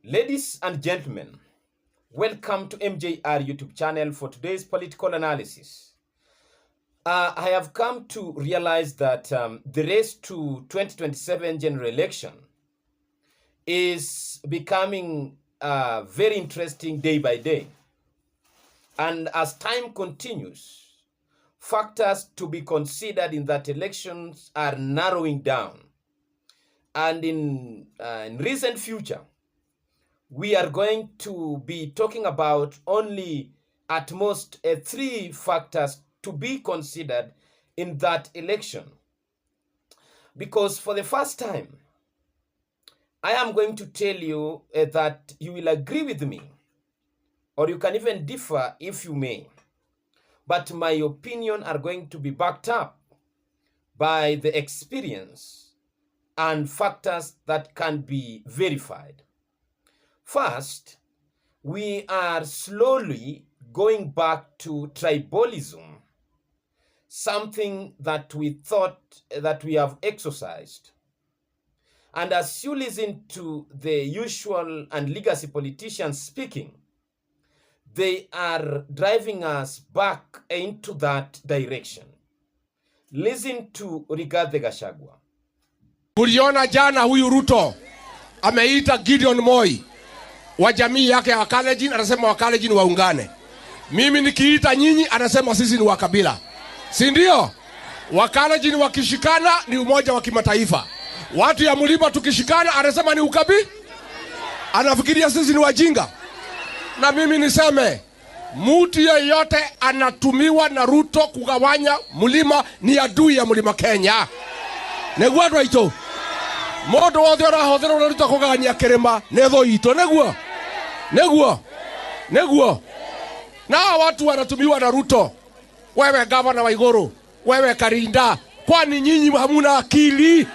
Ladies and gentlemen, welcome to MJR YouTube channel for today's political analysis. I have come to realize that the race to 2027 general election is becoming very interesting day by day. And as time continues, factors to be considered in that elections are narrowing down. And in recent future, we are going to be talking about only at most 3 factors to be considered in that election. Because for the first time, I am going to tell you that you will agree with me, or you can even differ if you may. But my opinion are going to be backed up by the experience and factors that can be verified. First, we are slowly going back to tribalism, something that we thought that we have exorcised. And as you listen to the usual and legacy politicians speaking, they are driving us back into that direction. Listen to Rigathi Gachagua. Uliona jana huyu Ruto ameita Gideon Moi wa jamii yake ya Wakalenjin, anasema Wakalenjin waungane. Mimi nikiita nyinyi anasema sisi ni wakabila. Si ndio? Wakalenjin wakishikana ni umoja wa kimataifa. Watu ya mlima tukishikana anasema ni ukabila. Anafikiria sisi ni wajinga. Na mimi niseme mtu yeyote anatumiwa na Ruto kugawanya mlima ni adui ya mlima Kenya. Negwa ito. Modo wothe arahothera Ruto kugawanya kirima netho ito neguo. Na watu wanatumiwa na Ruto. Wewe gavana wa Igoro, wewe Karinda, kwani nyinyi hamuna akili?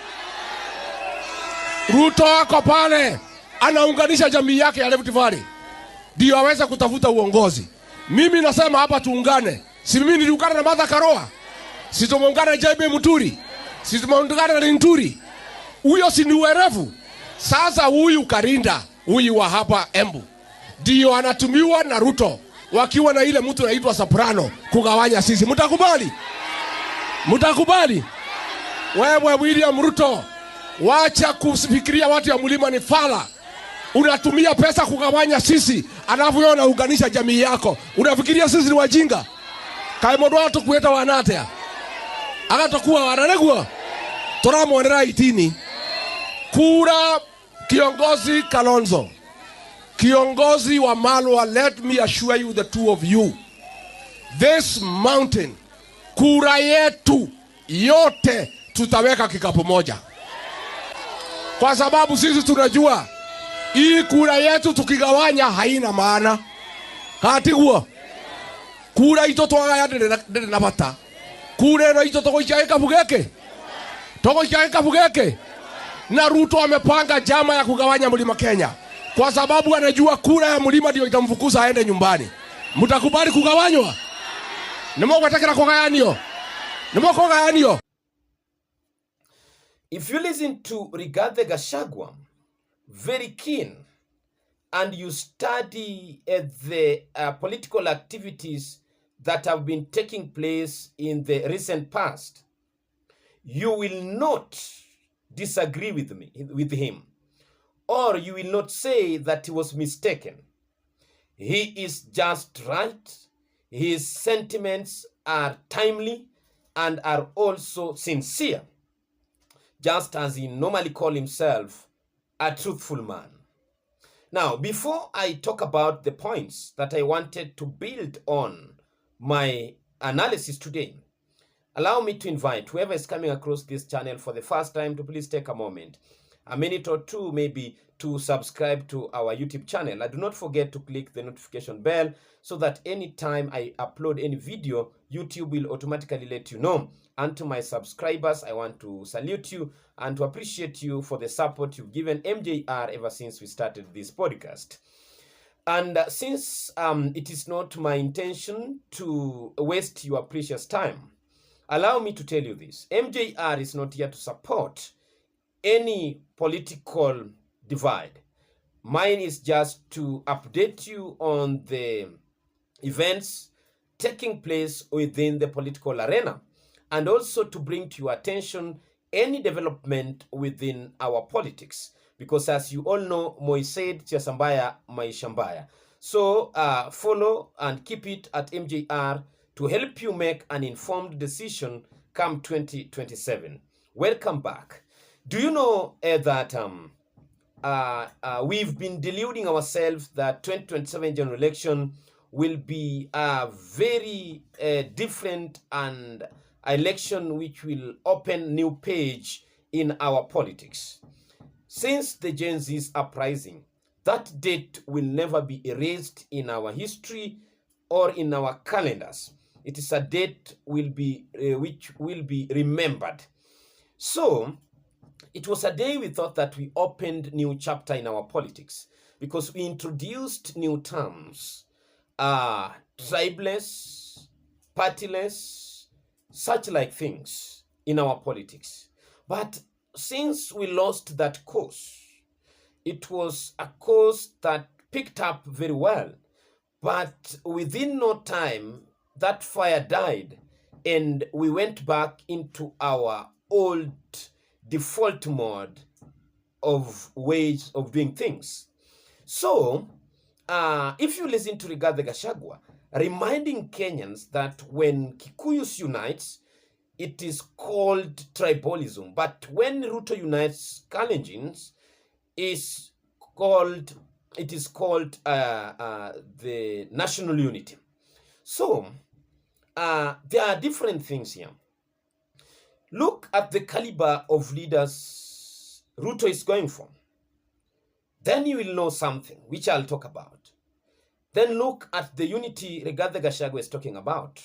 Ruto wako pale anaunganisha jamii yake ya Rift Valley ndio aweze kutafuta uongozi. Mimi nasema hapa tuungane. Si mimi niliungana na Martha Karua, si tumeungana na JB Muturi, si tumeungana na Linturi. Huyo si ni werevu. Sasa huyu Karinda, huyu wa hapa Embu ndio anatumiwa na Ruto wakiwa na ile mtu anaitwa Soprano kugawanya sisi. Mtakubali? Wewe William Ruto, wacha kufikiria watu ya mlima ni fala. Unatumia pesa kugawanya sisi, alafu wewe unaunganisha jamii yako. Unafikiria sisi ni wajinga? Kaimodo watu kueta wanatea. Akatakuwa wanaregwa. Turamwonera itini. Kura kiongozi Kalonzo. Kiongozi wa Malwa, let me assure you, the two of you. This mountain, kura yetu yote tutaweka kikapu moja. Kwa sababu sisi tunajua hii kura yetu tukigawanya haina maana. Katiguo. Kura ito twagaya ndere na bata. Kura ino ito togoikia bugeke. Na Ruto amepanga jama ya kugawanya mlima Kenya. Kwa sababu anajua kura ya mlima ndio itamfukuza aende nyumbani. Mtakubali kugawanywa? Nimogwatakira kugayanio. If you listen to Rigathi Gachagua very keen and you study the political activities that have been taking place in the recent past, you will not disagree with him, or you will not say that he was mistaken. He is just right. His sentiments are timely and are also sincere, just as he normally calls himself a truthful man. Now, before I talk about the points that I wanted to build on my analysis today, allow me to invite whoever is coming across this channel for the first time to please take a moment, a minute or two maybe, to subscribe to our YouTube channel. And do not forget to click the notification bell so that anytime I upload any video, YouTube will automatically let you know. And to my subscribers, I want to salute you and to appreciate you for the support you've given MJR ever since we started this podcast. And since it is not my intention to waste your precious time, allow me to tell you this. MJR is not here to support any political divide. Mine is just to update you on the events taking place within the political arena, and also to bring to your attention any development within our politics. Because as you all know, Moi said, siasa mbaya, maisha mbaya. So follow and keep it at MJR to help you make an informed decision come 2027. Welcome back. Do you know that we've been deluding ourselves that 2027 general election will be a very different and election which will open new page in our politics. Since the Gen Z's uprising, that date will never be erased in our history or in our calendars. It is a date which will be remembered. So it was a day we thought that we opened new chapter in our politics because we introduced new terms, tribeless, partyless, such like things in our politics. But since we lost that course, it was a course that picked up very well, but within no time, that fire died and we went back into our old default mode of ways of doing things. So, if you listen to Rigathi Gachagua, reminding Kenyans that when Kikuyus unites, it is called tribalism. But when Ruto unites Kalenjins, it is called the national unity. So, there are different things here. Look at the caliber of leaders Ruto is going for. Then you will know something, which I'll talk about. Then look at the unity Rigathi Gachagua is talking about.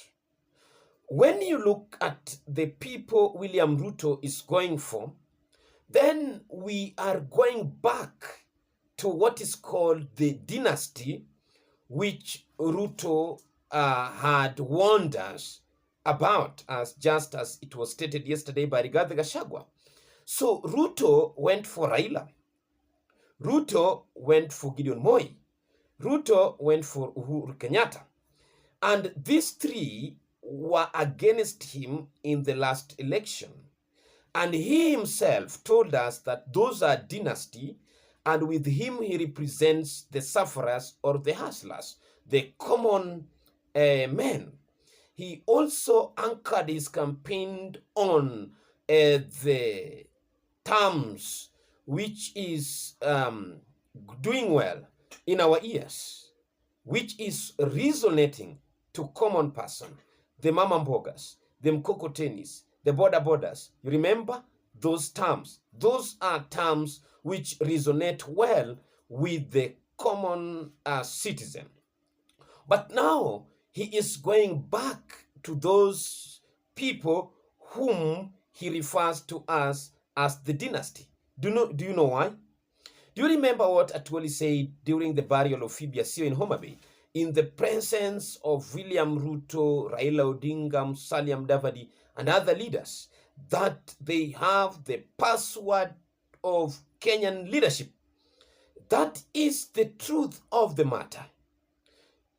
When you look at the people William Ruto is going for, then we are going back to what is called the dynasty, which Ruto had warned us about, just as it was stated yesterday by Rigathi Gachagua. So Ruto went for Raila. Ruto went for Gideon Moi. Ruto went for Uhuru Kenyatta. And these three were against him in the last election. And he himself told us that those are dynasty, and with him he represents the sufferers or the hustlers, the common men. He also anchored his campaign on the terms which is doing well in our ears, which is resonating to common person, the mama mbogas, the mkokotenis, the border borders. You remember those terms? Those are terms which resonate well with the common citizen. But now he is going back to those people whom he refers to us as the dynasty. Do you know why? Do you remember what Atwoli said during the burial of Phoebe Asio in Homa Bay, in the presence of William Ruto, Raila Odinga, Musalia Mudavadi, and other leaders, that they have the password of Kenyan leadership? That is the truth of the matter.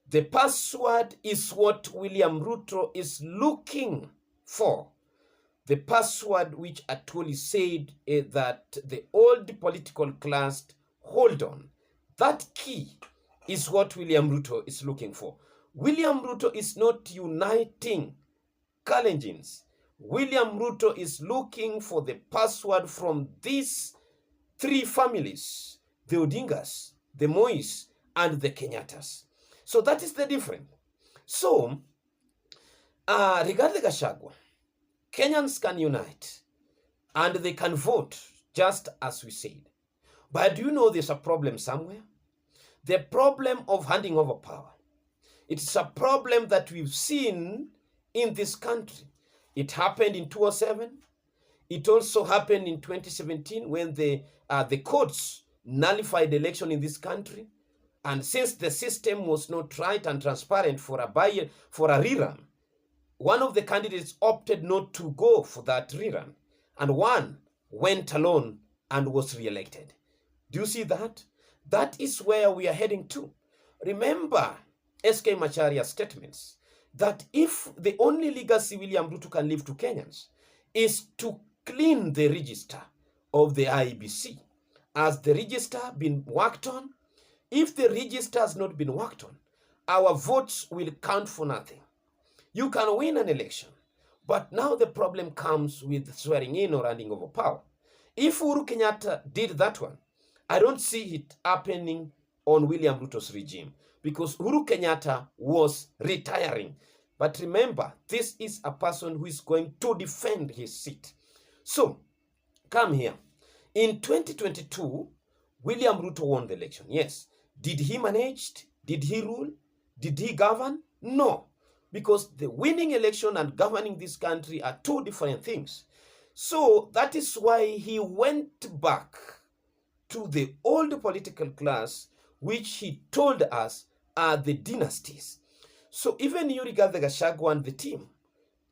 The password is what William Ruto is looking for. The password which Atwoli said that the old political class hold on. That key is what William Ruto is looking for. William Ruto is not uniting Kalenjins. William Ruto is looking for the password from these three families, the Odingas, the Mois, and the Kenyattas. So that is the difference. So, Rigathi Gachagua, Kenyans can unite and they can vote just as we said. But do you know there's a problem somewhere? The problem of handing over power. It's a problem that we've seen in this country. It happened in 2007. It also happened in 2017 when the courts nullified the election in this country. And since the system was not right and transparent for a rerun, one of the candidates opted not to go for that rerun, and one went alone and was re-elected. Do you see that? That is where we are heading to. Remember SK Macharia's statements that if the only legacy William Ruto can leave to Kenyans is to clean the register of the IEBC. Has the register been worked on? If the register has not been worked on, our votes will count for nothing. You can win an election, but now the problem comes with swearing in or handing over power. If Uhuru Kenyatta did that one, I don't see it happening on William Ruto's regime because Uhuru Kenyatta was retiring. But remember, this is a person who is going to defend his seat. So, come here. In 2022, William Ruto won the election. Yes. Did he manage? Did he rule? Did he govern? No. Because the winning election and governing this country are two different things. So that is why he went back to the old political class, which he told us are the dynasties. So even you, Rigathi Gachagua and the team,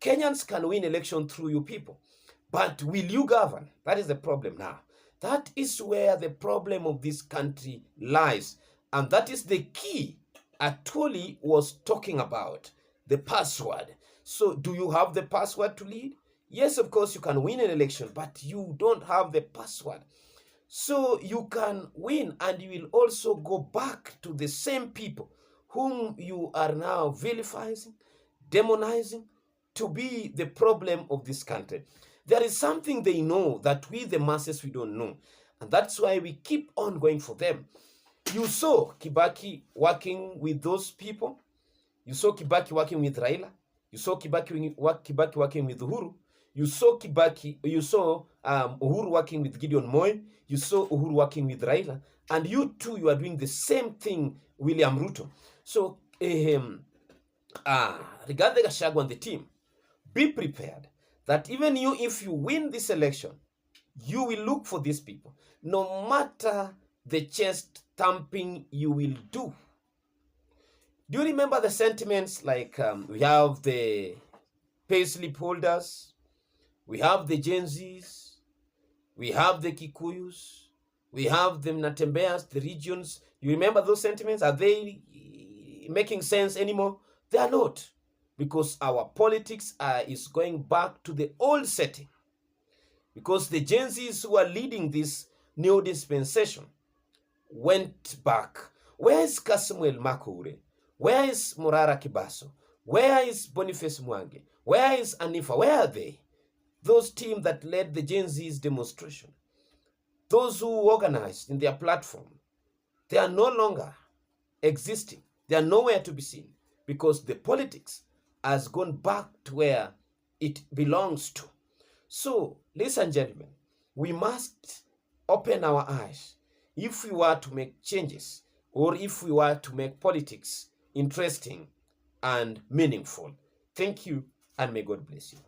Kenyans can win election through you people. But will you govern? That is the problem now. That is where the problem of this country lies. And that is the key Atwoli was talking about, the password. So do you have the password to lead? Yes, of course, you can win an election, but you don't have the password. So you can win and you will also go back to the same people whom you are now vilifying, demonizing, to be the problem of this country. There is something they know that we, the masses, we don't know. And that's why we keep on going for them. You saw Kibaki working with those people. You saw Kibaki working with Raila. You saw Kibaki working with Uhuru. You saw Uhuru working with Gideon Moi. You saw Uhuru working with Raila. And you too, you are doing the same thing, William Ruto. So, Rigathi Gachagua and the team, be prepared that even you, if you win this election, you will look for these people. No matter the chest thumping you will do. Do you remember the sentiments like we have the payslip holders, we have the Gen Zs, we have the Kikuyus, we have the Natembeas, the regions. You remember those sentiments? Are they making sense anymore? They are not, because our politics is going back to the old setting. Because the Gen Zs who are leading this new dispensation went back. Where is Kasmuel Makure? Where is Murara Kibaso? Where is Boniface Mwangi? Where is Anifa? Where are they? Those team that led the Gen Z's demonstration, those who organized in their platform, they are no longer existing. They are nowhere to be seen because the politics has gone back to where it belongs to. So, ladies and gentlemen, we must open our eyes if we were to make changes or if we were to make politics interesting and meaningful. Thank you, and may God bless you.